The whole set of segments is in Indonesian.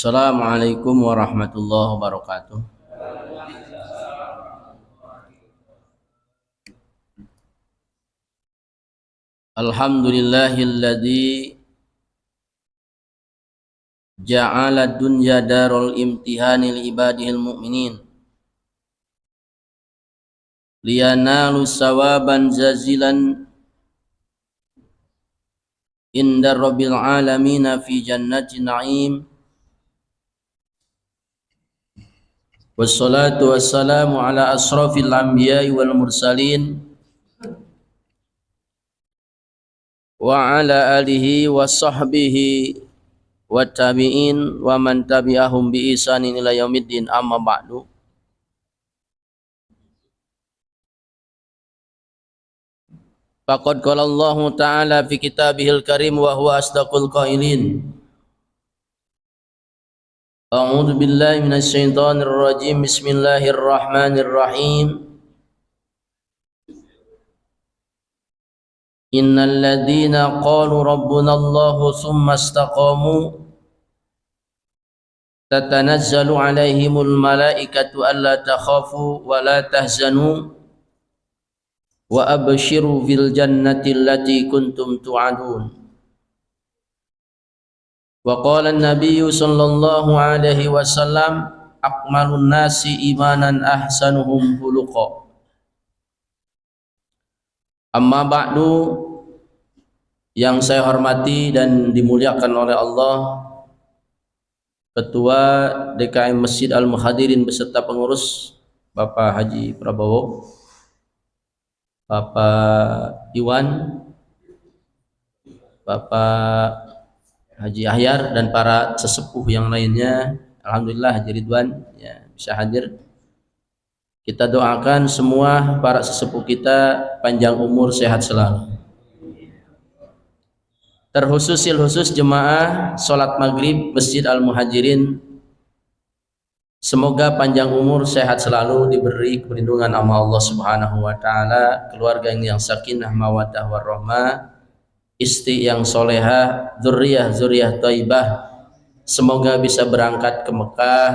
Assalamualaikum warahmatullahi wabarakatuh. Alhamdulillahilladzi ja'ala dunya darul imtihani li ibadihil mu'minin liyanalu sawaban jazilan inda rabbil alamin fi jannati na'im. Wassalatu wassalamu ala asrafil anbiya'i wal mursalin wa ala alihi wa sahbihi wa tabi'in wa man tabi'ahum bi ihsanin ila yaumiddin, amma ba'du. Faqad qala Allah Ta'ala fi kitabihil karim wa huwa asdaqul qailin. A'udzu billahi minasy syaithanir rajim. Bismillahirrahmanirrahim. Innal ladzina qalu rabbuna Allahu tsumma istaqamu tatanazzalu 'alaihimul malaikatu alla takhafu wa la tahzanu wa abshiru fil jannati allati kuntum tu'adun. Wa qala an-nabiyyu sallallahu alaihi wasallam akmalun nasi imanan ahsanuhum khuluqa. Amma ba'du, yang saya hormati dan dimuliakan oleh Allah, Ketua DKM Masjid Al-Muhadirin beserta pengurus Bapak Haji Prabowo, Bapak Iwan, Bapak Haji Ahyar, dan para sesepuh yang lainnya. Alhamdulillah Haji Ridwan ya bisa hadir. Kita doakan semua para sesepuh kita panjang umur, sehat selalu. Terkhusus jemaah sholat maghrib Masjid Al-Muhajirin, semoga panjang umur, sehat selalu, diberi perlindungan sama Allah Subhanahu wa Ta'ala, keluarga yang sakinah mawaddah warahmah, istri yang solehah, zuriyah thayyibah. Semoga bisa berangkat ke Mekah,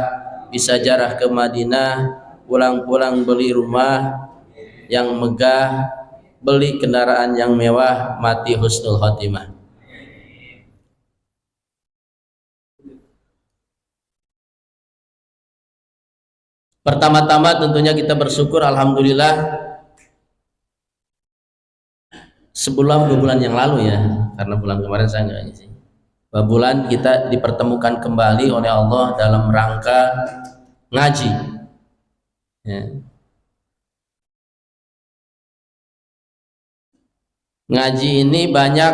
bisa jarah ke Madinah, pulang-pulang beli rumah yang megah, beli kendaraan yang mewah, mati husnul khotimah. Pertama-tama tentunya kita bersyukur, alhamdulillah, sebulan 2 bulan yang lalu ya, karena bulan kemarin saya enggak ngisi. 2 bulan kita dipertemukan kembali oleh Allah dalam rangka ngaji ya. Ngaji ini banyak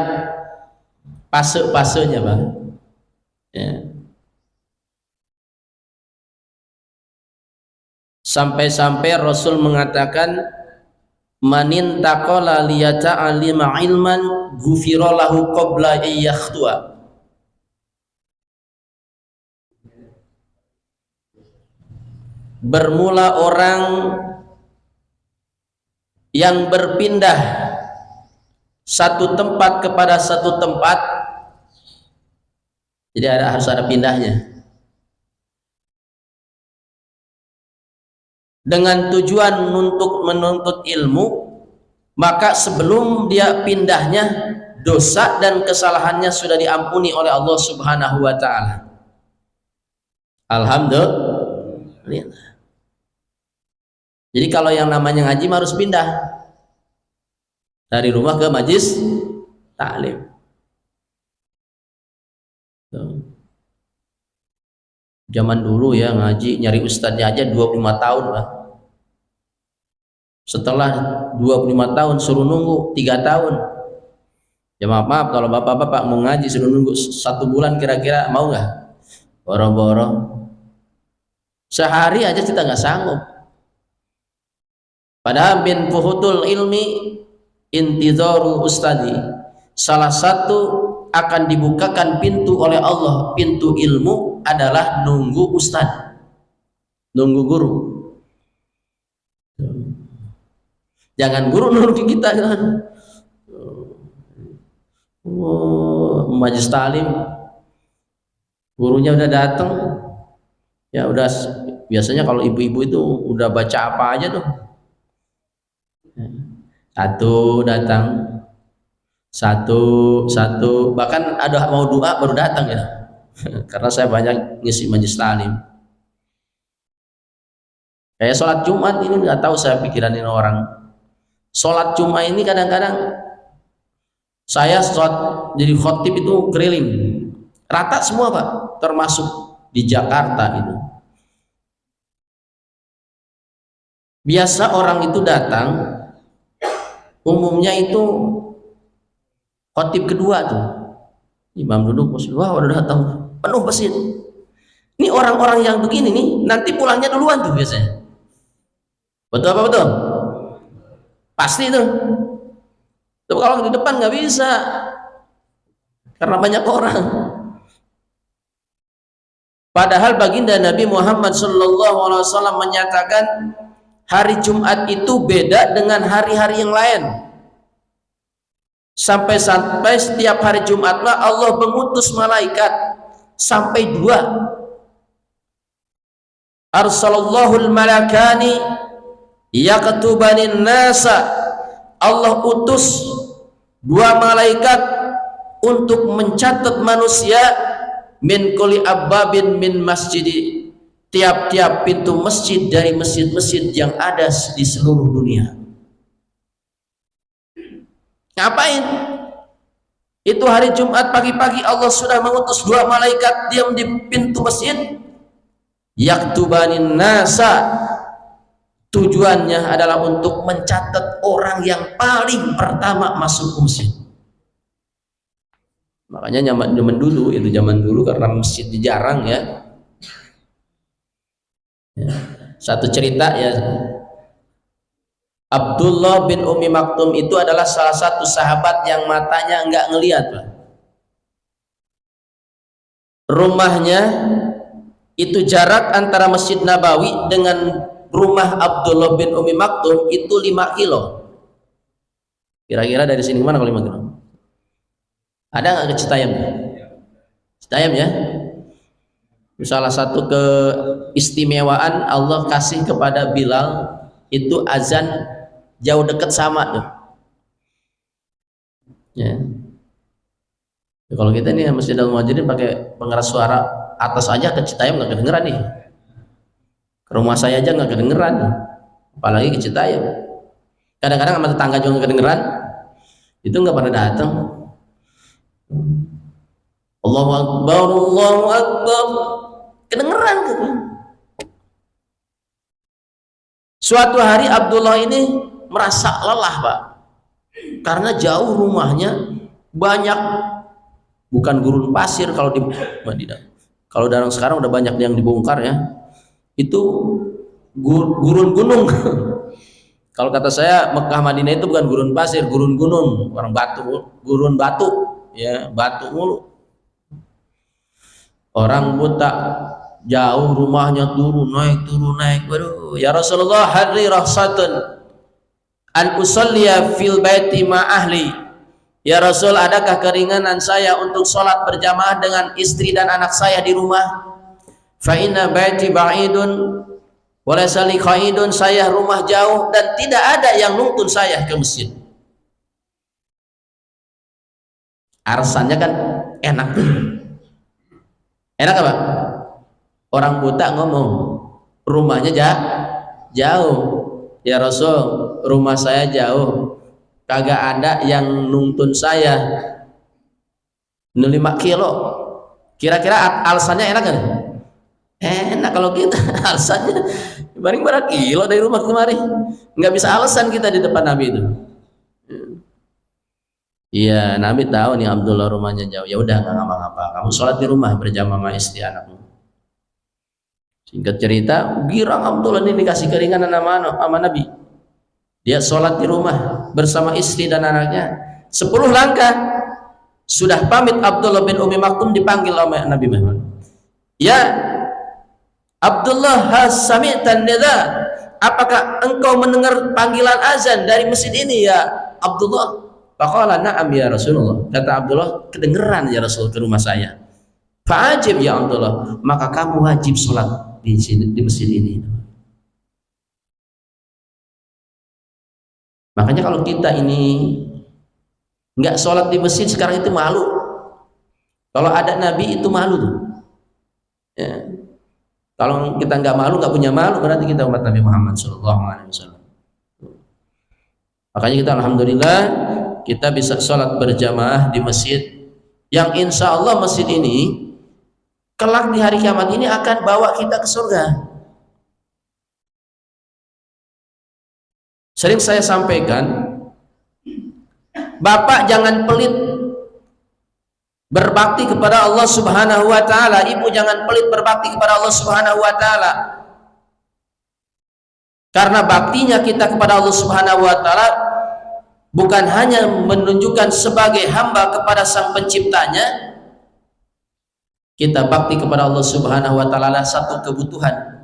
fase-fasenya Bang ya. Sampai-sampai Rasul mengatakan manin taqala liyata'alima ilman ghufira lahu qabla ayyakhtua. Bermula orang yang berpindah satu tempat kepada satu tempat, jadi harus ada pindahnya, dengan tujuan untuk menuntut ilmu, maka sebelum dia pindahnya, dosa dan kesalahannya sudah diampuni oleh Allah Subhanahu wa Ta'ala. Alhamdulillah. Jadi kalau yang namanya ngaji harus pindah dari rumah ke majlis taklim. Zaman dulu ya ngaji nyari ustadznya aja 25 tahun lah. Setelah 25 tahun suruh nunggu 3 tahun. Ya maaf kalau bapak-bapak mau ngaji suruh nunggu 1 bulan, kira-kira mau nggak? Boro-boro. Sehari aja kita nggak sanggup. Padahal bin fuhutul ilmi intizarul ustadi. Salah satu akan dibukakan pintu oleh Allah, pintu ilmu adalah nunggu ustad, nunggu guru. Jangan guru nunggu kita kan. Majlis talim gurunya udah datang, ya udah, biasanya kalau ibu-ibu itu udah baca apa aja tuh. Satu datang, satu bahkan ada mau doa baru datang ya. Karena saya banyak ngisi majelis talim. Kayak sholat Jumat ini nggak tahu saya pikiranin orang. Sholat Jumat ini kadang-kadang saya sholat jadi khotib itu keliling, rata semua Pak, termasuk di Jakarta itu. Biasa orang itu datang, umumnya itu khotib kedua tuh, imam duduk, wah udah datang, penuh masjid. Ini orang-orang yang begini nih, nanti pulangnya duluan tuh biasanya. Betul apa betul? Pasti tuh. Tapi kalau di depan nggak bisa, karena banyak orang. Padahal baginda Nabi Muhammad SAW menyatakan hari Jumat itu beda dengan hari-hari yang lain. Sampai-sampai setiap hari Jumatlah Allah mengutus malaikat sampai 2. Arsalallahul malakani yaktubanin nasa. Allah utus 2 malaikat untuk mencatat manusia min kulli abbabin min masjidi, tiap-tiap pintu masjid dari masjid-masjid yang ada di seluruh dunia. Ngapain? Itu hari Jumat pagi-pagi Allah sudah mengutus 2 malaikat diam di pintu masjid, yaktubanin nasa. Tujuannya adalah untuk mencatat orang yang paling pertama masuk ke masjid. Makanya zaman dulu karena masjid jarang ya. Satu cerita ya, Abdullah bin Ummi Maktum itu adalah salah satu sahabat yang matanya enggak ngelihat, Pak. Rumahnya itu jarak antara Masjid Nabawi dengan rumah Abdullah bin Ummi Maktum itu 5 kilo. Kira-kira dari sini kemana kalau 5 kilo? Ada nggak ke Citayam? Citayam ya. Salah satu keistimewaan Allah kasih kepada Bilal itu azan jauh dekat sama tuh. Ya. Kalau kita nih Masjid Al-Muhajirin pakai pengeras suara atas aja ke Citayam nggak kedengeran nih. Ke rumah saya aja nggak kedengeran, apalagi ke Citayam. Kadang-kadang sama tetangga juga nggak kedengeran, itu nggak pada datang. Allahu Akbar, Allahu Akbar, kedengeran gitu. Suatu hari Abdullah ini merasa lelah, Pak, karena jauh rumahnya, banyak, bukan gurun pasir kalau di Madinah. Kalau sekarang udah banyak yang dibongkar ya. Itu gurun gunung. Kalau kata saya Mekah Madinah itu bukan gurun pasir, gurun gunung, orang batu, gurun batu, ya batu mulu. Orang buta jauh rumahnya turun naik. Waduh, ya Rasulullah, hadri rahsatun an usalliya fil baiti ma ahli. Ya Rasul, adakah keringanan saya untuk sholat berjamaah dengan istri dan anak saya di rumah? Fa inna baiti ba'idun wa laysa li qaidun, saya rumah jauh dan tidak ada yang nuntun saya ke masjid. Alasannya kan enak. Enak apa? Orang buta ngomong rumahnya jauh. Ya Rasul, rumah saya jauh, kagak ada yang nuntun saya 5 kilo. Kira-kira alasannya enak kan? Enak kalau kita alasannya baring berapa kilo dari rumah kemari, nggak bisa alasan kita di depan Nabi itu. Iya, Nabi tahu nih Abdullah rumahnya jauh. Ya udah nggak ngapa-ngapa, kamu sholat di rumah berjamaah sama istri anakmu. Singkat cerita, girang Abdullah ini dikasih keringanan sama Nabi. Dia sholat di rumah bersama istri dan anaknya. 10 langkah sudah pamit Abdullah bin Ummi Maktum dipanggil oleh Nabi Muhammad. Ya Abdullah, sami'tan nida, apakah engkau mendengar panggilan azan dari masjid ini ya Abdullah? Faqala na'am ya Rasulullah. Kata Abdullah, kedengeran ya Rasul ke rumah saya. Fa'ajib ya Abdullah, maka kamu wajib sholat di sini, di masjid ini. Makanya kalau kita ini nggak sholat di masjid sekarang itu malu. Kalau ada Nabi itu malu tuh. Ya. Kalau kita nggak malu, nggak punya malu, berarti kita umat Nabi Muhammad SAW. Makanya kita alhamdulillah kita bisa sholat berjamaah di masjid yang insya Allah masjid ini kelak di hari kiamat ini akan bawa kita ke surga. Sering saya sampaikan, Bapak jangan pelit berbakti kepada Allah Subhanahu wa taala, ibu jangan pelit berbakti kepada Allah Subhanahu wa taala. Karena baktinya kita kepada Allah Subhanahu wa taala bukan hanya menunjukkan sebagai hamba kepada Sang Penciptanya, kita bakti kepada Allah Subhanahu wa taala adalah satu kebutuhan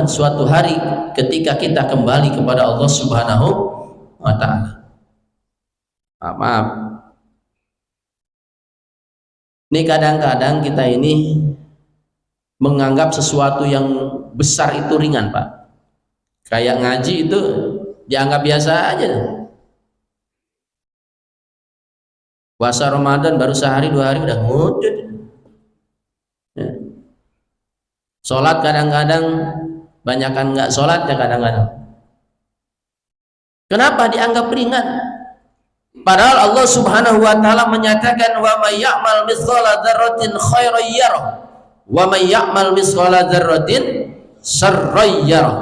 suatu hari ketika kita kembali kepada Allah Subhanahu wa taala. Maaf. Ini kadang-kadang kita ini menganggap sesuatu yang besar itu ringan, Pak. Kayak ngaji itu dianggap biasa aja. Puasa Ramadan baru sehari dua hari udah ngudut. Ya. Sholat kadang-kadang banyakan nggak sholat ya kadang-kadang. Kenapa dianggap ringan? Padahal Allah Subhanahu wa taala menyatakan wa may ya'mal mithqala dzarratin khairan yarah wa may ya'mal mithqala dzarratin syarran yarah.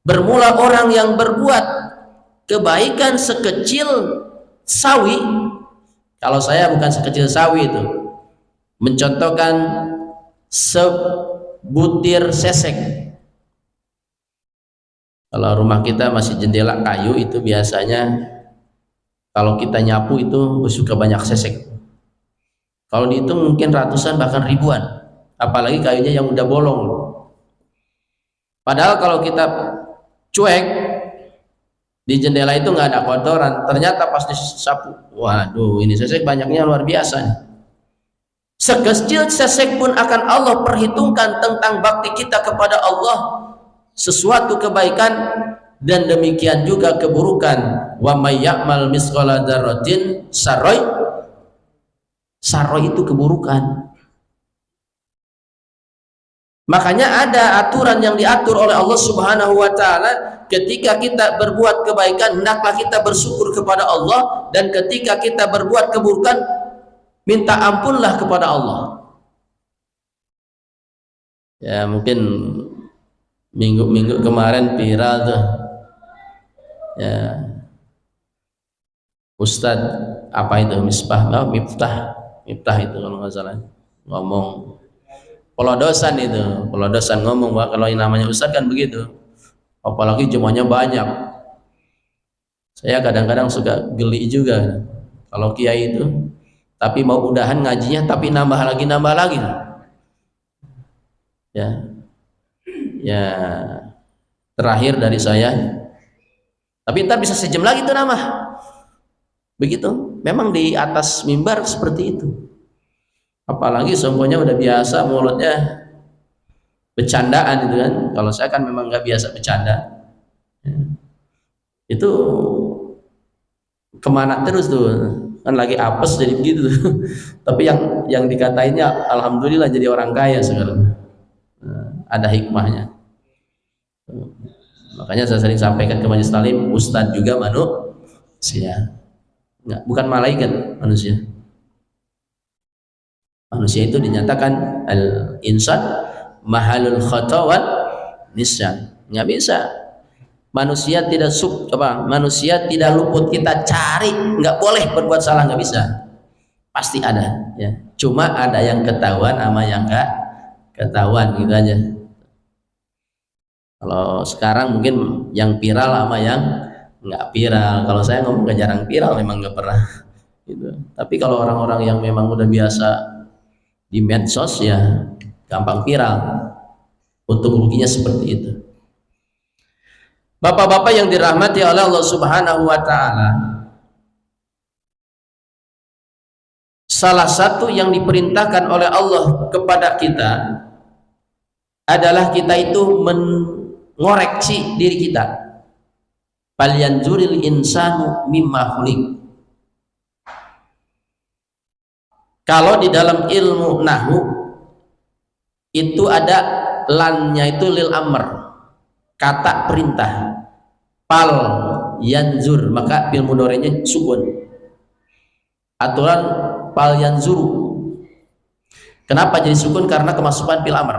Bermula orang yang berbuat kebaikan sekecil sawi, kalau saya bukan sekecil sawi itu, mencontohkan sebutir sesek. Kalau rumah kita masih jendela kayu itu biasanya kalau kita nyapu itu suka banyak sesek. Kalau dihitung mungkin ratusan bahkan ribuan, apalagi kayunya yang udah bolong. Padahal kalau kita cuek di jendela itu nggak ada kotoran, ternyata pas disapu, waduh ini sesek banyaknya luar biasa nih. Sekecil sesek pun akan Allah perhitungkan tentang bakti kita kepada Allah, sesuatu kebaikan dan demikian juga keburukan. Wa may ya'mal misqala dzarratin syarran, syarran itu keburukan. Makanya ada aturan yang diatur oleh Allah Subhanahu wa taala, ketika kita berbuat kebaikan hendaklah kita bersyukur kepada Allah, dan ketika kita berbuat keburukan minta ampunlah kepada Allah. Ya mungkin minggu kemarin viral tuh ya, Ustadz apa itu Miftah itu kalau nggak salah ngomong pelodosan ngomong, Pak, kalau yang namanya Ustadz kan begitu, apalagi jumlahnya banyak. Saya kadang-kadang suka geli juga kalau kiai itu, tapi mau udahan ngajinya tapi nambah lagi ya terakhir dari saya, tapi ntar bisa sejam lagi tuh nambah begitu. Memang di atas mimbar seperti itu, apalagi semuanya udah biasa mulutnya bercandaan itu kan. Kalau saya kan memang nggak biasa bercanda ya. Itu kemana terus tuh kan, lagi apes jadi begitu tapi yang dikatainnya alhamdulillah jadi orang kaya sekarang. Ada hikmahnya. Makanya saya sering sampaikan ke majelis taklim, Ustadz juga manusia, bukan malaikat. Manusia itu dinyatakan al-insan mahalul khata wal nisyan. Nggak bisa manusia manusia tidak luput kita cari, nggak boleh berbuat salah, nggak bisa, pasti ada ya. Cuma ada yang ketahuan sama yang nggak ketahuan gitu aja. Kalau sekarang mungkin yang viral sama yang nggak viral. Kalau saya ngomong gak jarang viral, memang nggak pernah gitu. Tapi kalau orang-orang yang memang udah biasa di medsos ya gampang viral. Untung ruginya seperti itu. Bapak-bapak yang dirahmati oleh Allah Subhanahu wa taala, salah satu yang diperintahkan oleh Allah kepada kita adalah kita itu mengoreksi diri kita. Falyanzuril insanu mimma khuliq. Kalau di dalam ilmu nahwu itu ada lannya itu lil amr, kata perintah. Pal yanzur, maka fil mudhari'nya sukun. Aturan pal yanzuru. Kenapa jadi sukun? Karena kemasukan fil amr.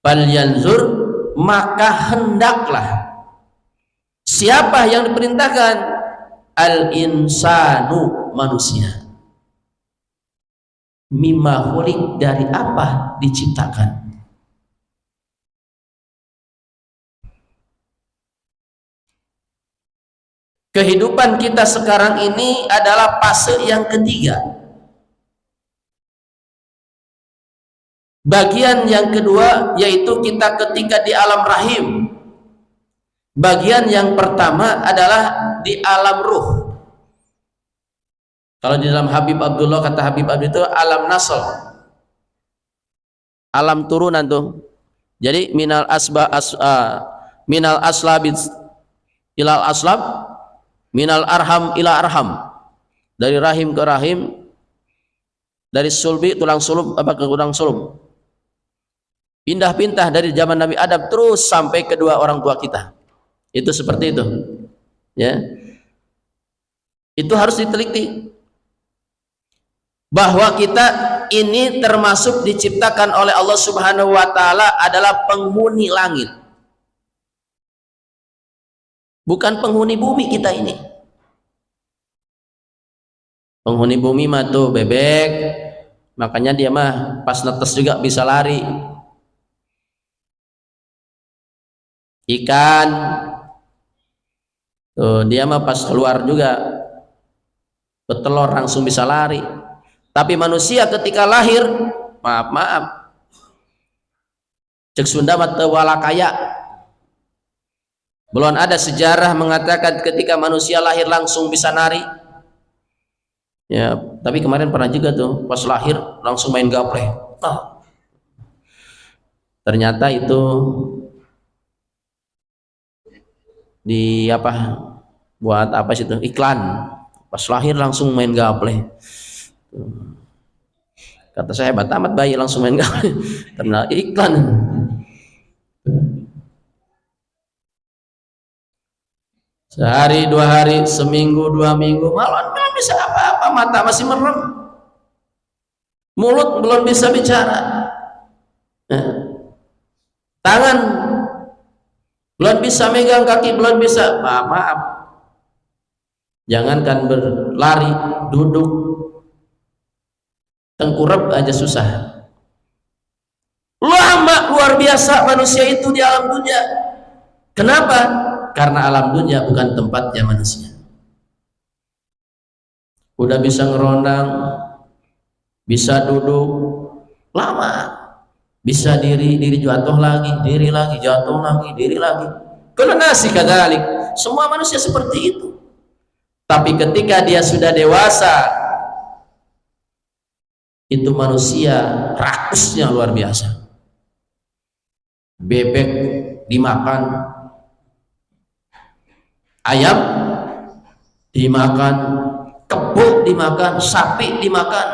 Pal yanzur, maka hendaklah. Siapa yang diperintahkan? Al insanu, manusia. Mimma khuliq, dari apa diciptakan. Kehidupan kita sekarang ini adalah fase yang ketiga. Bagian yang kedua yaitu kita ketika di alam rahim. Bagian yang pertama adalah di alam ruh. Kalau di dalam Habib Abdullah, kata Habib Abdullah itu alam nasl, alam turunan tuh. Jadi minal aslab ilal aslab, minal arham ila arham, dari rahim ke rahim, dari sulbi tulang sulub apa ke tulang sulub, pindah-pindah dari zaman Nabi Adam terus sampai kedua orang tua kita. Itu seperti itu, ya. Itu harus diteliti bahwa kita ini termasuk diciptakan oleh Allah Subhanahu wa taala adalah penghuni langit, bukan penghuni bumi. Kita ini penghuni bumi mah tuh bebek, makanya dia mah pas netes juga bisa lari. Ikan tuh dia mah pas keluar juga betelor langsung bisa lari. Tapi manusia ketika lahir, maaf, cek Sunda mah teu walakaya. Belum ada sejarah mengatakan ketika manusia lahir langsung bisa nari. Ya, tapi kemarin pernah juga tuh pas lahir langsung main gaple. Oh. Ternyata itu di apa, buat apa sih itu, iklan. Pas lahir langsung main gaple. Kata saya, hebat amat bayi langsung main gaple. Ternyata iklan. Sehari, 2 hari, seminggu, 2 minggu, malah belum bisa apa-apa, mata masih merem, mulut belum bisa bicara, tangan belum bisa megang, kaki belum bisa, maaf, jangankan berlari, duduk, tengkurap aja susah. Lama luar biasa manusia itu di alam dunia. Kenapa? Karena alam dunia bukan tempatnya manusia. Udah bisa ngerondang, bisa duduk lama, bisa diri jatuh lagi, diri lagi, jatuh lagi, diri lagi. Kullu nasi kadzalik. Semua manusia seperti itu. Tapi ketika dia sudah dewasa, itu manusia rakusnya luar biasa. Bebek dimakan, ayam dimakan, kebo dimakan, sapi dimakan.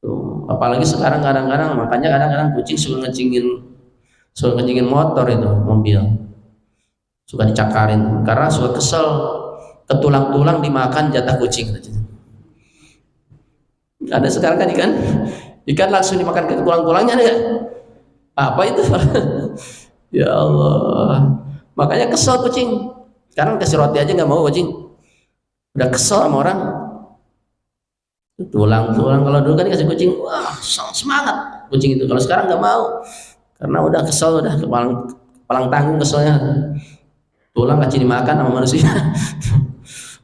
Tuh, apalagi sekarang kadang-kadang, makanya kadang-kadang kucing suka ngecingin motor itu, mobil. Suka dicakarin karena suka kesel, ke tulang-tulang dimakan jatah kucing. Ada sekarang kan ikan langsung dimakan ke tulang-tulangnya, ada gak? Apa itu? Ya Allah, makanya kesel kucing. Sekarang kasih roti aja nggak mau kucing, udah kesel sama orang. Tulang-tulang, kalau dulu kan kasih kucing, wah semangat kucing itu. Kalau sekarang nggak mau, karena udah kesel, udah kepalang tanggung keselnya. Tulang kasih dimakan sama manusia.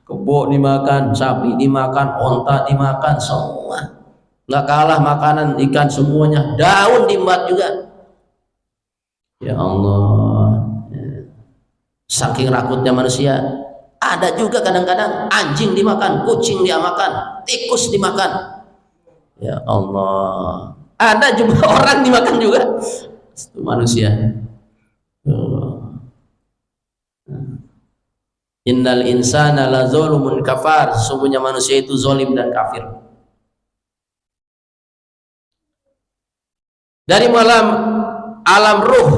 Kebo dimakan, sapi dimakan, onta dimakan, semua. Nggak kalah makanan ikan semuanya, daun diembat juga. Ya Allah, saking rakutnya manusia, Ada juga kadang-kadang anjing dimakan, kucing dia makan, tikus dimakan. Ya Allah, ada juga orang dimakan juga manusia. Innal insana la zalumun kafar, sesungguhnya manusia itu zalim dan kafir. Dari alam ruh,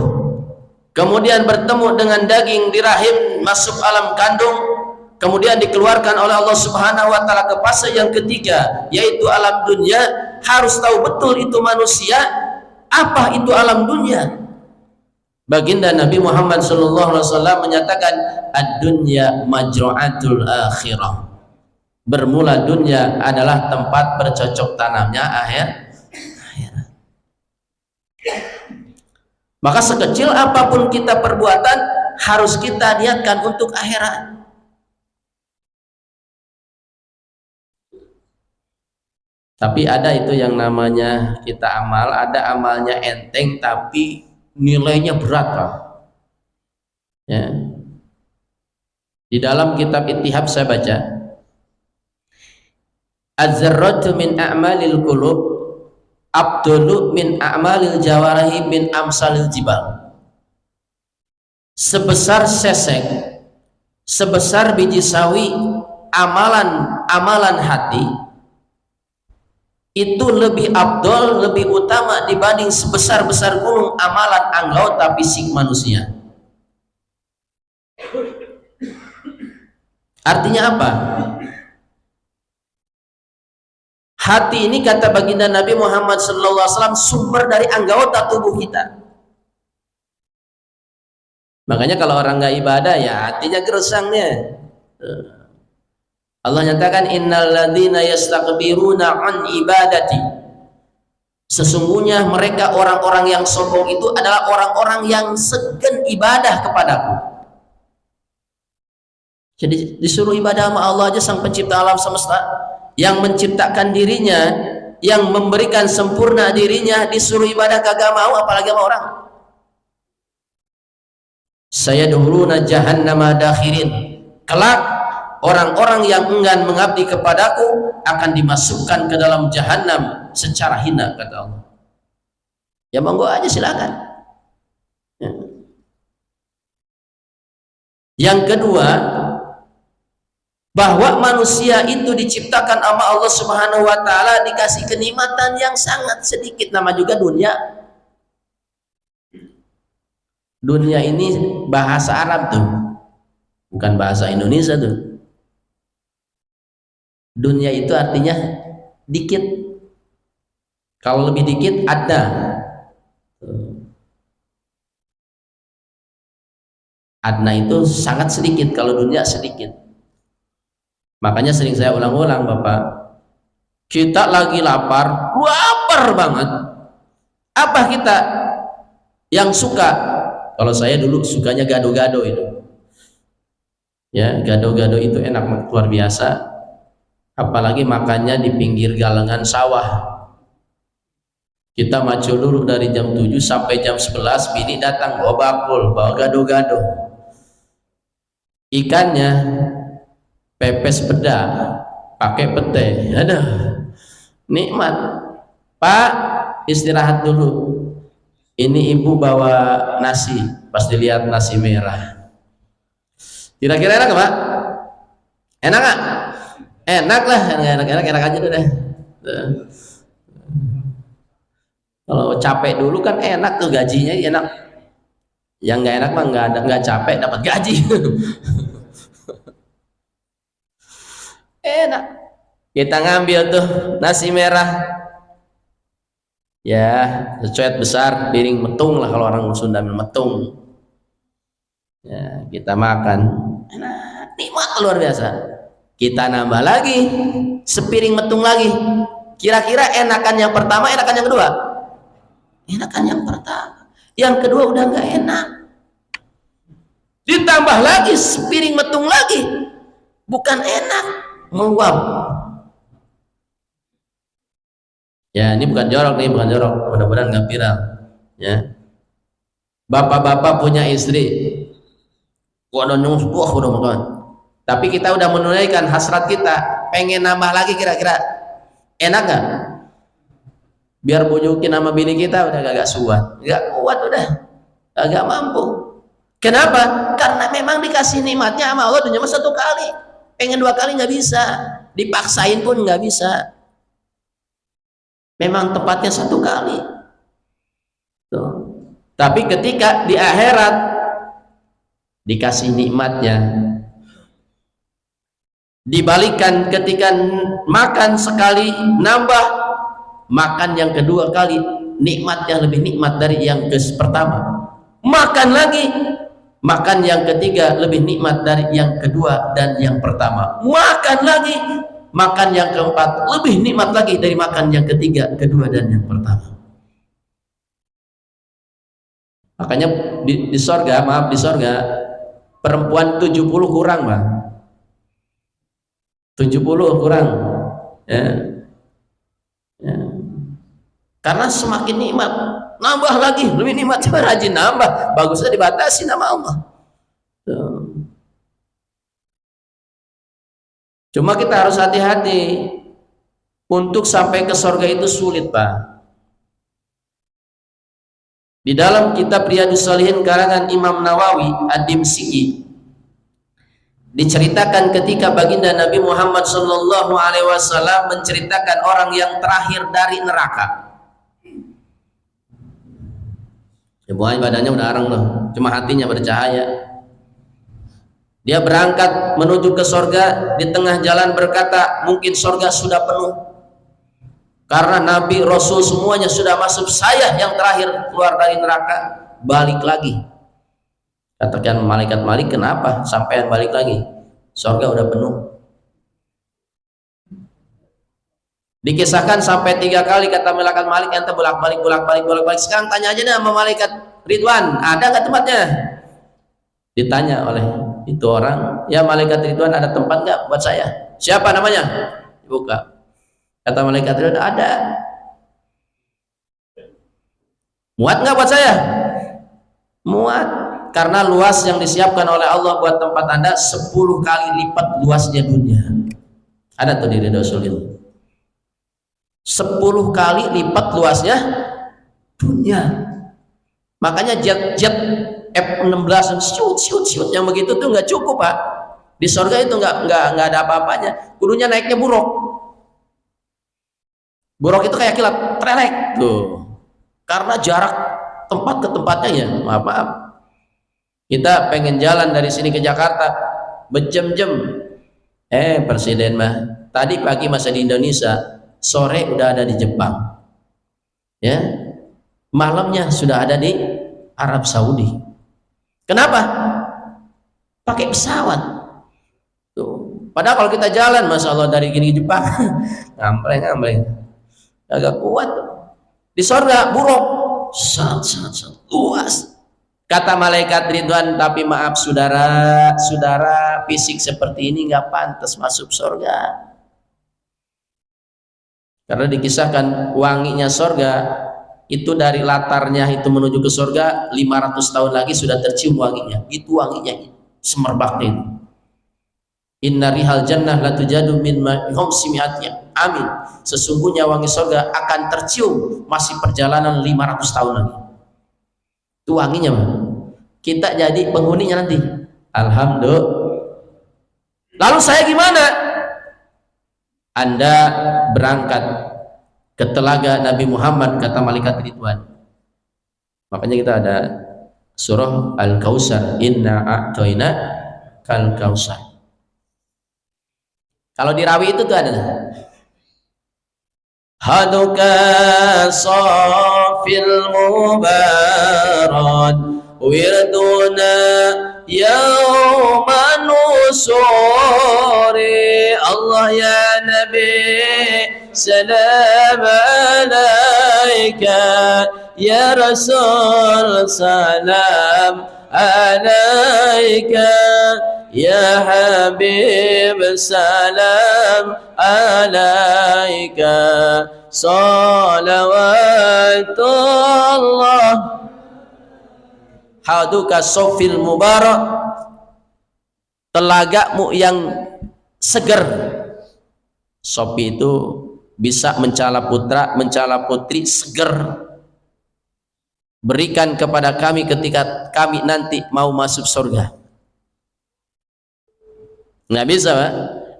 kemudian bertemu dengan daging di rahim, masuk alam kandung, kemudian dikeluarkan oleh Allah Subhanahu wa taala ke fase yang ketiga, yaitu alam dunia. Harus tahu betul itu manusia, apa itu alam dunia. Baginda Nabi Muhammad SAW menyatakan, ad-dunya majru'atul akhirah. Bermula dunia adalah tempat bercocok tanamnya akhirat. Maka sekecil apapun kita perbuatan, harus kita niatkan untuk akhirat. Tapi ada itu yang namanya kita amal, ada amalnya enteng tapi nilainya berat, Pak. Ya. Di dalam kitab Ittihab saya baca, az-zarratu min a'malil qulub abdulu min a'malil jawarihi min amsalil jibal. Sebesar sesek, sebesar biji sawi, amalan hati itu lebih abdol, lebih utama dibanding sebesar-besar gunung amalan anggota fisik manusia. Artinya apa? Hati ini, kata baginda Nabi Muhammad SAW, sumber dari anggota tubuh kita. Makanya kalau orang nggak ibadah, ya hatinya gersangnya. Allah nyatakan, innal ladzina yastakbiruna an ibadati. Sesungguhnya mereka orang-orang yang sombong itu adalah orang-orang yang segan ibadah kepadaku. Jadi disuruh ibadah sama Allah aja, sang pencipta alam semesta, yang menciptakan dirinya, yang memberikan sempurna dirinya, disuruh ibadah kagak mau, apalagi sama orang. Sayadkhuluna jahannama dakhirin. Kelak orang-orang yang enggan mengabdi kepadaku akan dimasukkan ke dalam jahanam secara hina, kata Allah. Ya monggo aja, silakan. Ya. Yang kedua, bahwa manusia itu diciptakan sama Allah Subhanahu wa taala, dikasih kenikmatan yang sangat sedikit, nama juga dunia. Dunia ini bahasa Arab tuh, bukan bahasa Indonesia tuh. Dunia itu artinya dikit. Kalau lebih dikit ada. Adna itu sangat sedikit, kalau dunia sedikit. Makanya sering saya ulang-ulang, Bapak, kita lagi lapar banget. Apa kita yang suka? Kalau saya dulu sukanya gado-gado itu. Ya, gado-gado itu enak luar biasa. Apalagi makannya di pinggir galengan sawah. Kita maju dulu dari jam 7 sampai jam 11, bini datang bawa bakul, bawa gado-gado. Ikannya pepes peda, pakai pete. Aduh, nikmat. Pak, istirahat dulu. Ini ibu bawa nasi, pas dilihat nasi merah. Kira-kira enak, Pak? Enak nggak? Enak lah, enak aja deh. Kalau capek dulu kan enak tuh, gajinya enak. Yang nggak enak mah nggak capek dapat gaji. Enak. Kita ngambil tuh nasi merah. Ya, secuet besar, piring metung lah kalau orang Sunda metung. Ya, kita makan. Enak, nikmat luar biasa. Kita nambah lagi sepiring metung lagi. Kira-kira enakan yang pertama, enakan yang kedua? Enakan yang pertama. Yang kedua udah nggak enak. Ditambah lagi sepiring metung lagi. Bukan enak, menguap. Ya, ini bukan jorok nih, bukan jorok. Mudah-mudahan nggak viral. Ya. Bapak-bapak punya istri. Udah makan. Tapi kita udah menunaikan hasrat kita, pengen nambah lagi, kira-kira enak gak? Biar bujukin sama bini kita udah gak suat, gak kuat, udah gak mampu. Kenapa? Karena memang dikasih nikmatnya sama Allah cuma satu kali, pengen dua kali nggak bisa, dipaksain pun nggak bisa. Memang tepatnya satu kali. Tuh. Tapi ketika di akhirat dikasih nikmatnya, dibalikan ketika makan sekali nambah, makan yang kedua kali nikmatnya lebih nikmat dari yang pertama, makan lagi, makan yang ketiga lebih nikmat dari yang kedua dan yang pertama, makan lagi, makan yang keempat lebih nikmat lagi dari makan yang ketiga, kedua dan yang pertama. Makanya di sorga, maaf, di sorga perempuan 70 kurang, Pak. 70 kurang, ya. Ya. Karena semakin nikmat, nambah lagi, lebih nikmat, rajin nambah, bagusnya dibatasi nama Allah. Tuh. Cuma kita harus hati-hati, untuk sampai ke surga itu sulit, Pak. Di dalam kitab Riyadhus Shalihin karangan Imam Nawawi Ad-Dimsyiki diceritakan ketika baginda Nabi Muhammad SAW menceritakan orang yang terakhir dari neraka. Semuanya badannya udah arang loh, cuma hatinya bercahaya. Dia berangkat menuju ke surga, di tengah jalan berkata, mungkin surga sudah penuh karena Nabi Rasul semuanya sudah masuk, saya yang terakhir keluar dari neraka. Balik lagi, katakan malaikat Malik, kenapa sampai balik lagi? Surga udah penuh. Dikisahkan sampai 3 kali kata malaikat Malik, ente bolak-balik. Sekarang tanya aja sama malaikat Ridwan, ada nggak tempatnya? Ditanya oleh itu orang, ya malaikat Ridwan, ada tempat nggak buat saya? Siapa namanya? Buka. Kata malaikat Ridwan, ada. Muat nggak buat saya? Muat, karena luas yang disiapkan oleh Allah buat tempat Anda 10 kali lipat luasnya dunia. Ada tuh di Riyadhus Shalihin, 10 kali lipat luasnya dunia. Makanya jet F-16 shoot yang begitu tuh nggak cukup, Pak. Di surga itu nggak ada apa-apanya. Kudunya naiknya buruk. Buruk itu kayak kilat, trelek tuh. Karena jarak tempat ke tempatnya, ya maaf. Kita pengen jalan dari sini ke Jakarta berjam-jam. Presiden mah tadi pagi masih di Indonesia, sore udah ada di Jepang, ya, malamnya sudah ada di Arab Saudi. Kenapa? Pakai pesawat tuh. Padahal kalau kita jalan, masya Allah, dari gini ke Jepang ngambreng agak kuat tuh. Di surga buruk, sangat luas. Kata malaikat Ridwan, tapi maaf saudara, fisik seperti ini nggak pantas masuk surga. Karena dikisahkan wanginya surga itu dari latarnya itu menuju ke surga 500 tahun lagi sudah tercium wanginya. Itu wanginya, semerbaknya itu. Inna rihal jannah la tujadu min khamsimi'ati amin. Sesungguhnya wangi surga akan tercium masih perjalanan 500 tahun lagi. Itu wanginya, Bang. Kita jadi penghuninya nanti. Alhamdulillah. Lalu saya gimana? Anda berangkat ke telaga Nabi Muhammad, kata malaikat Ridwan. Makanya kita ada surah Al-Kautsar, inna a'toina kal kausar. Kalau di rawi itu tuh ada haduka safil mubarad wirduna yawman usuri. Allah ya Nabi salam alaika, ya Rasul salam alaika, ya Habib salam alaika, salawatullah. Haduka sofil mubarak, telagamu yang seger. Sopi itu bisa mencela putra, mencela putri, seger. Berikan kepada kami ketika kami nanti mau masuk surga. Nggak bisa, Pak.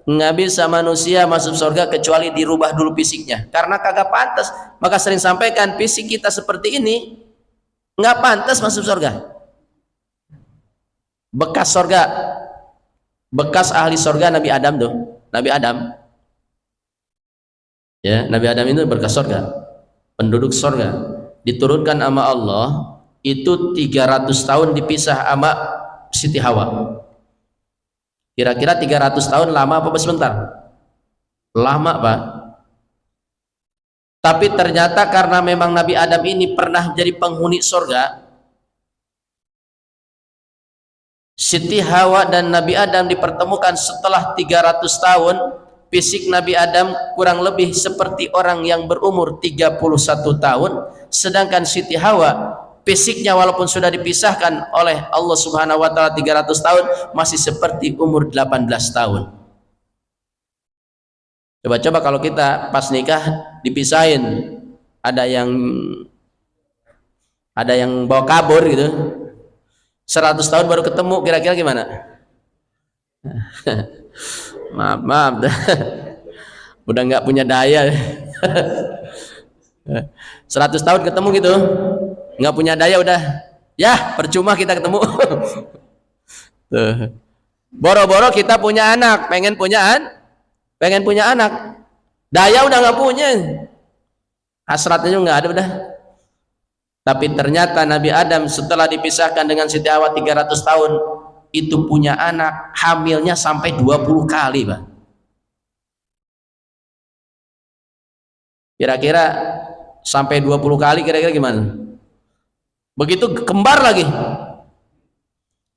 Nggak bisa manusia masuk surga kecuali dirubah dulu fisiknya, karena kagak pantas. Maka sering sampaikan, fisik kita seperti ini nggak pantas masuk surga. Bekas surga, bekas ahli surga Nabi Adam tuh, Nabi Adam ya, Nabi Adam itu bekas surga, penduduk surga, diturunkan sama Allah itu 300 tahun dipisah sama Siti Hawa. Kira-kira 300 tahun lama apa sebentar? Lama, Pak. Tapi ternyata karena memang Nabi Adam ini pernah jadi penghuni surga, Siti Hawa dan Nabi Adam dipertemukan setelah 300 tahun. Fisik Nabi Adam kurang lebih seperti orang yang berumur 31 tahun, sedangkan Siti Hawa fisiknya walaupun sudah dipisahkan oleh Allah Subhanahu wa taala 300 tahun masih seperti umur 18 tahun. Coba-coba kalau kita pas nikah dipisahin, ada yang bawa kabur gitu, 100 tahun baru ketemu, kira-kira gimana? Maaf udah nggak punya daya. 100 tahun ketemu gitu, nggak punya daya, udah ya percuma kita ketemu. Boro-boro kita punya anak, pengen punya anak, daya udah nggak punya, hasratnya juga nggak ada udah. Tapi ternyata Nabi Adam setelah dipisahkan dengan Siti Hawa 300 tahun itu punya anak, hamilnya sampai 20 kali, Pak. Kira-kira sampai 20 kali, kira-kira gimana? Begitu kembar lagi.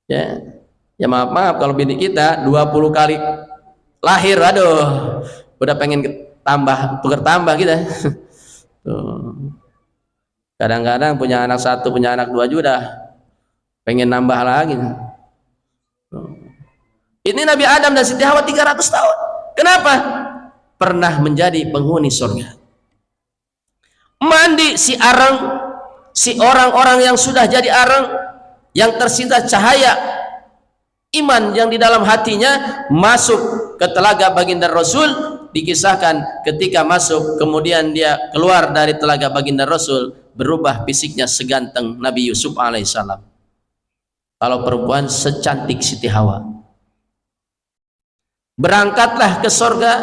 Ya maaf kalau bini kita 20 kali lahir, aduh, udah pengen tukar tambah kita. Kadang-kadang punya anak 1, punya anak 2 juga pengen nambah lagi. Ini Nabi Adam dan Siti Hawa 300 tahun. Kenapa? Pernah menjadi penghuni surga. Mandi si arang, si orang-orang yang sudah jadi arang, yang tersisa cahaya iman yang di dalam hatinya, masuk ke telaga baginda Rasul. Dikisahkan ketika masuk, kemudian dia keluar dari telaga baginda Rasul, berubah fisiknya seganteng Nabi Yusuf alaihissalam. Kalau perempuan secantik Siti Hawa. Berangkatlah ke surga.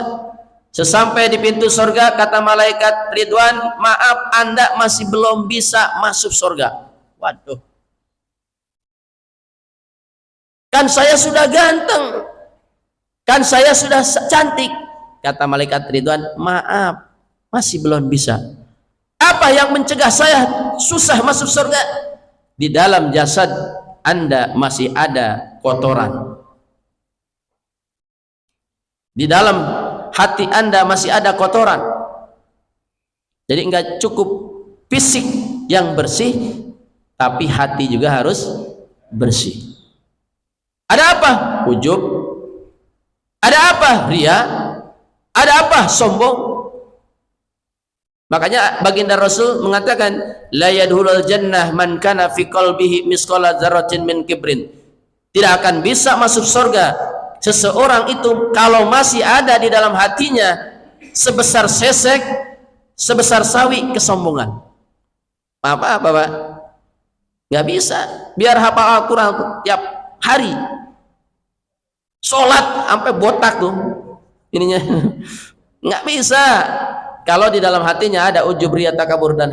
Sesampai di pintu surga, kata malaikat Ridwan, maaf, Anda masih belum bisa masuk surga. Waduh, kan saya sudah ganteng, kan saya sudah cantik. Kata malaikat Ridwan, maaf, masih belum bisa. Apa yang mencegah saya susah masuk surga? Di dalam jasad Anda masih ada kotoran, di dalam hati Anda masih ada kotoran. Jadi enggak cukup fisik yang bersih, tapi hati juga harus bersih. Ada apa? Ujub. Ada apa? Ria. Ada apa? Sombong. Makanya baginda Rasul mengatakan, la yadkhulul jannah man kana fi qalbihi misqala dzarratin min kibrin. Tidak akan bisa masuk surga seseorang itu kalau masih ada di dalam hatinya sebesar sesek, sebesar sawi kesombongan. Apa Pak? Nggak bisa. Biar hafal Al-Quran tiap hari, sholat sampai botak tuh ininya, nggak bisa kalau di dalam hatinya ada ujub, riya, takabur, dan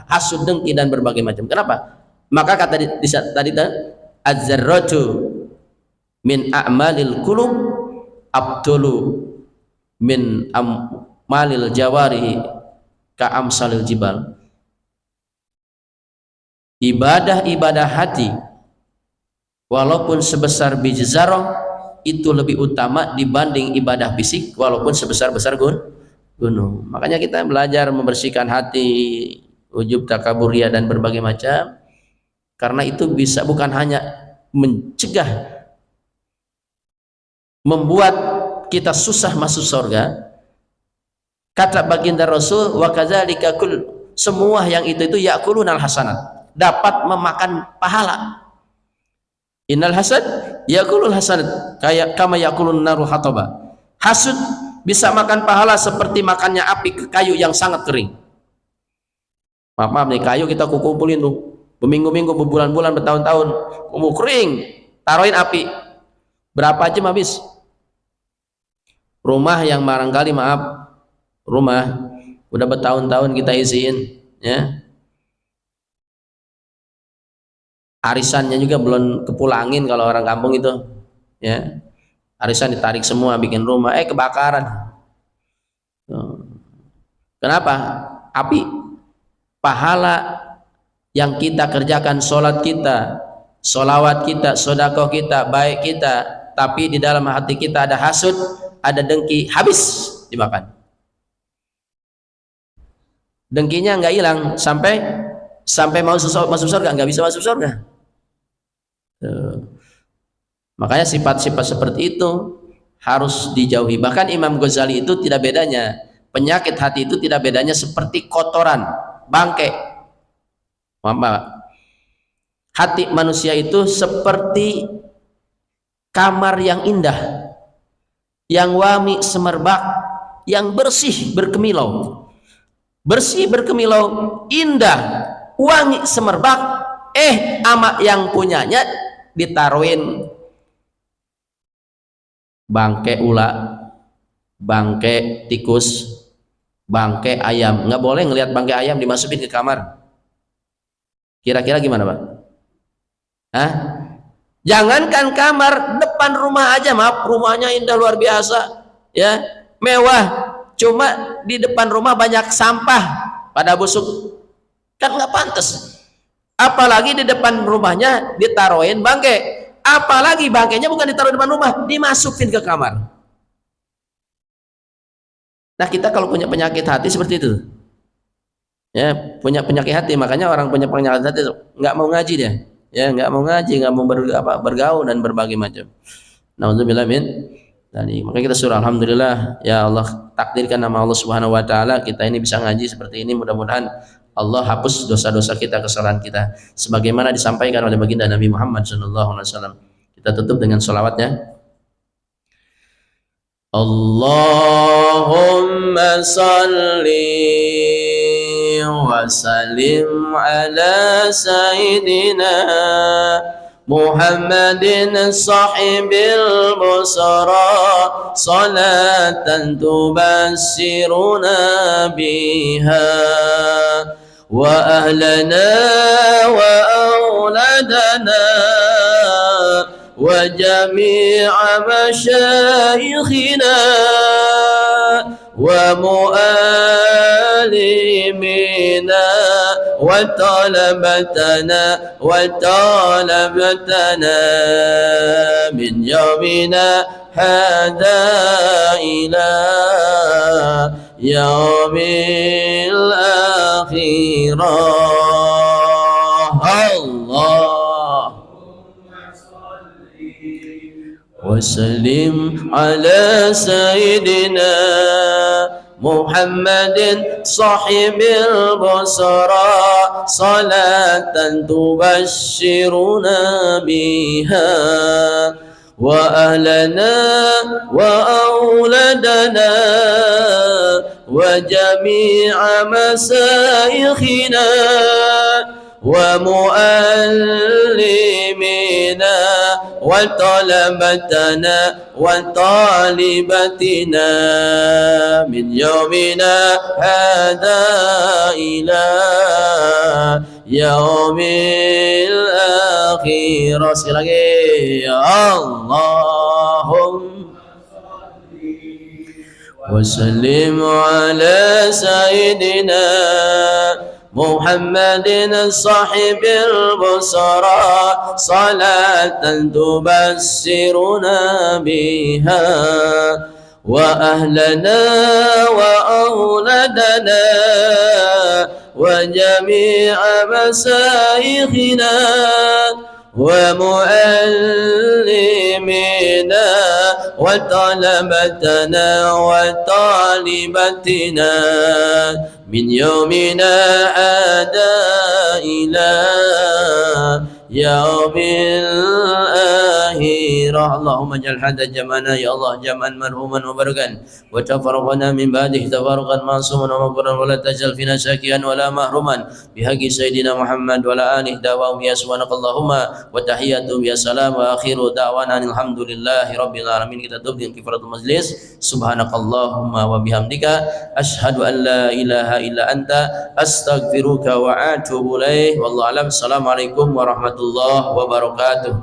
hasud, dengki, dan berbagai macam. Kenapa? Maka kata tadi az-zarratu min a'malil qulub abdulu min amalil jawarihi ka amsalil jibal. Ibadah-ibadah hati walaupun sebesar biji zarah itu lebih utama dibanding ibadah fisik walaupun sebesar-besar gunung. Makanya kita belajar membersihkan hati, ujub, takabur, riya, dan berbagai macam, karena itu bisa bukan hanya mencegah membuat kita susah masuk surga. Kata baginda Rasul, wa kadzalika semua yang itu yakulunal hasanat, dapat memakan pahala. Innal hasad yakulul hasanat kayak kama yakulun naru hataba. Hasud bisa makan pahala seperti makannya api ke kayu yang sangat kering. Maaf nih, kayu kita kumpulin tuh berminggu-minggu, berbulan-bulan, bertahun-tahun, kering, taruhin api, berapa jam habis? Rumah yang barangkali rumah udah bertahun-tahun kita isiin, ya, arisannya juga belum kepulangin kalau orang kampung itu, ya, arisan ditarik semua bikin rumah, kebakaran. Kenapa? Api. Pahala yang kita kerjakan, sholat kita, sholawat kita, sodakoh kita, baik kita, tapi di dalam hati kita ada hasud, ada dengki, habis dimakan. Dengkinya nggak hilang sampai masuk surga, nggak bisa masuk surga. Makanya sifat-sifat seperti itu harus dijauhi. Bahkan Imam Ghazali itu tidak bedanya, penyakit hati itu tidak bedanya seperti kotoran bangke. Hati manusia itu seperti kamar yang indah, yang wami semerbak, yang bersih berkemilau, indah, wangi semerbak. Ama yang punyanya ditaruhin bangke ula, bangke tikus, bangke ayam. Nggak boleh ngelihat bangke ayam dimasukin ke kamar. Kira-kira gimana, Pak? Jangankan kamar, depan rumah aja, maaf, rumahnya indah luar biasa, ya, mewah, cuma di depan rumah banyak sampah pada busuk, kan nggak pantas. Apalagi di depan rumahnya ditaruhin bangke, apalagi bangkainya bukan ditaruh di depan rumah, dimasukin ke kamar. Nah, kita kalau punya penyakit hati seperti itu, ya, punya penyakit hati, makanya orang punya penyakit hati nggak mau ngaji dia, ya, nggak mau ngaji, nggak mau bergaul dan berbagai macam. Nauzubillah min dzalik. Makanya kita surah alhamdulillah, ya Allah takdirkan nama Allah Subhanahu wa taala kita ini bisa ngaji seperti ini. Mudah-mudahan Allah hapus dosa-dosa kita, kesalahan kita, sebagaimana disampaikan oleh baginda Nabi Muhammad SAW. Kita tutup dengan sholawatnya. Allahumma salli wa sallim ala sayyidina Muhammadin sahibil busra salatan tubassiruna biha wa ahlana wa auladana wa jami'a masyayikhina wa mu'alimina wa talabatana min yawmina hada ila yaumil akhirah. وسلم على سيدنا محمد صاحب البصرى صلاة تبشرنا بها وأهلنا وأولادنا وجميع مسايخنا ومؤلمنا وطلبتنا وطالبتنا من يومنا هذا إلى يوم الآخرة. Sekali lagi, Allahumma وسلم على سيدنا محمد صاحب البصرى صلاة تبشرنا بها وأهلنا وأولادنا وجميع مسايخنا ومؤلمنا وطلبتنا وطالبتنا من يومنا هذا إلى يوم الآخرة. اللهم اجعل هذا جمعنا يا الله جمعا مرحوما مباركا، وتفرقنا من بعده تفرقا معصوما ومغفورا، ولا تجعل فينا شاكيا ولا محروما بحق سيدنا محمد وعلى آله. دعواهم يا سبحانك اللهم وتحياتهم يا سلام، وآخر دعوانا الحمد لله رب العالمين. Kita tutup dengan kifaratul majlis. Subhanakallahumma wa bihamdika asyhadu an la ilaha illa anta astaghfiruka wa atubu ilaik. Wallahu a'lam. Assalamualaikum warahmatullahi wabarakatuh.